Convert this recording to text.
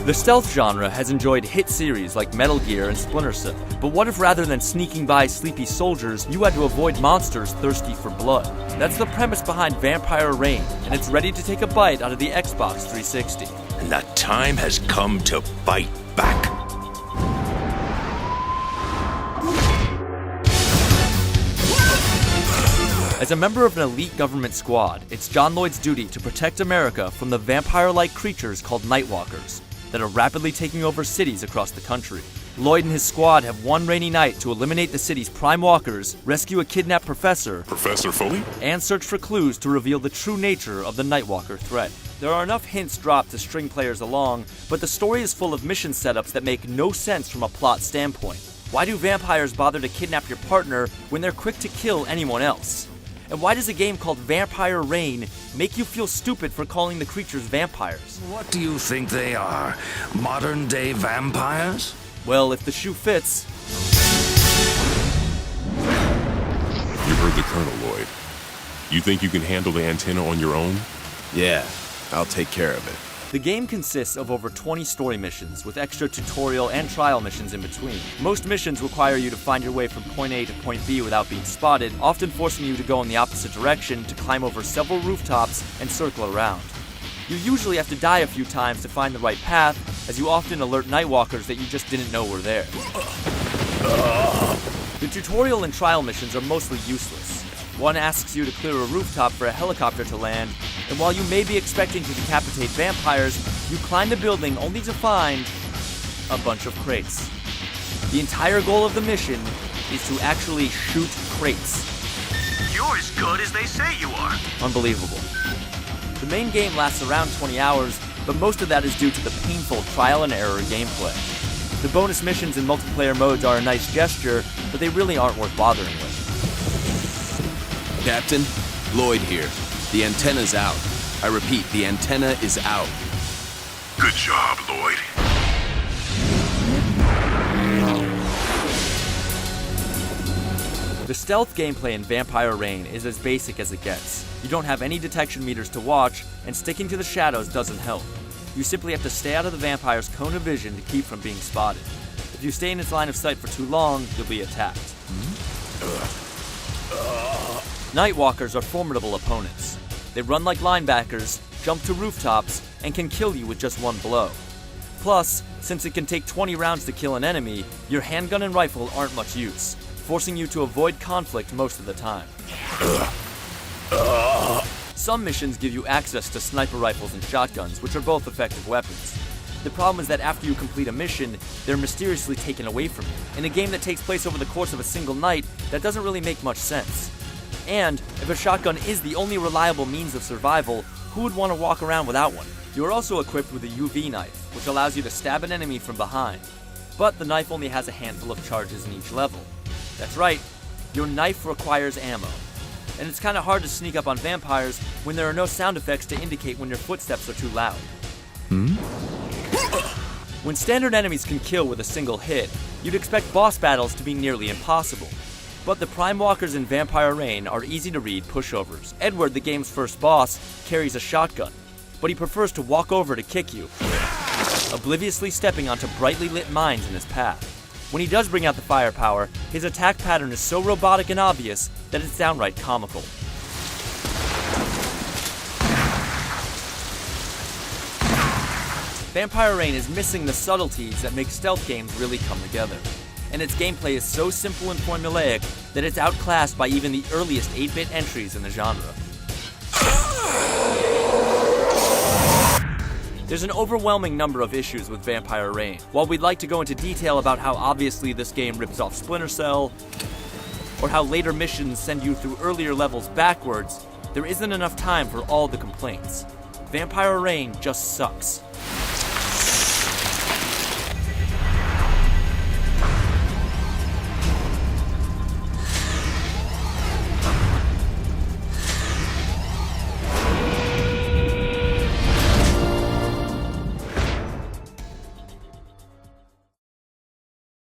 The stealth genre has enjoyed hit series like Metal Gear and Splinter Cell, but what if rather than sneaking by sleepy soldiers, you had to avoid monsters thirsty for blood? That's the premise behind Vanpaia Rein, and it's ready to take a bite out of the Xbox 360. And the time has come to bite back. As a member of an elite government squad, it's John Lloyd's duty to protect America from the vampire-like creatures called Nightwalkers that are rapidly taking over cities across the country. Lloyd and his squad have one rainy night to eliminate the city's prime walkers, rescue a kidnapped professor, Professor Foley? and search for clues to reveal the true nature of the Nightwalker threat. There are enough hints dropped to string players along, but the story is full of mission setups that make no sense from a plot standpoint. Why do vampires bother to kidnap your partner when they're quick to kill anyone else? And why does a game called Vanpaia Rein make you feel stupid for calling the creatures vampires? What do you think they are? Modern-day vampires? Well, if the shoe fits. You heard the Colonel, Lloyd. You think you can handle the antenna on your own? Yeah, I'll take care of it. The game consists of over 20 story missions, with extra tutorial and trial missions in between. Most missions require you to find your way from point A to point B without being spotted, often forcing you to go in the opposite direction to climb over several rooftops and circle around. You usually have to die a few times to find the right path, as you often alert Nightwalkers that you just didn't know were there. The tutorial and trial missions are mostly useless. One asks you to clear a rooftop for a helicopter to land, and while you may be expecting to decapitate vampires, you climb the building only to find a bunch of crates. The entire goal of the mission is to actually shoot crates. You're as good as they say you are. Unbelievable. The main game lasts around 20 hours, but most of that is due to the painful trial and error gameplay. The bonus missions and multiplayer modes are a nice gesture, but they really aren't worth bothering with. Captain, Lloyd here. The antenna's out. I repeat, the antenna is out. Good job, Lloyd. The stealth gameplay in Vanpaia Rein is as basic as it gets. You don't have any detection meters to watch, and sticking to the shadows doesn't help. You simply have to stay out of the vampire's cone of vision to keep from being spotted. If you stay in its line of sight for too long, you'll be attacked. Nightwalkers are formidable opponents. They run like linebackers, jump to rooftops, and can kill you with just one blow. Plus, since it can take 20 rounds to kill an enemy, your handgun and rifle aren't much use, forcing you to avoid conflict most of the time. Some missions give you access to sniper rifles and shotguns, which are both effective weapons. The problem is that after you complete a mission, they're mysteriously taken away from you. In a game that takes place over the course of a single night, that doesn't really make much sense. And if a shotgun is the only reliable means of survival, who would want to walk around without one? You are also equipped with a UV knife, which allows you to stab an enemy from behind. But the knife only has a handful of charges in each level. That's right, your knife requires ammo. And it's kind of hard to sneak up on vampires when there are no sound effects to indicate when your footsteps are too loud. When standard enemies can kill with a single hit, you'd expect boss battles to be nearly impossible. But the Prime Walkers in Vanpaia Rein are easy to read pushovers. Edward, the game's first boss, carries a shotgun, but he prefers to walk over to kick you, obliviously stepping onto brightly lit mines in his path. When he does bring out the firepower, his attack pattern is so robotic and obvious that it's downright comical. Vanpaia Rein is missing the subtleties that make stealth games really come together. And its gameplay is so simple and formulaic that it's outclassed by even the earliest 8-bit entries in the genre. There's an overwhelming number of issues with Vanpaia Rein. While we'd like to go into detail about how obviously this game rips off Splinter Cell, or how later missions send you through earlier levels backwards, there isn't enough time for all the complaints. Vanpaia Rein just sucks.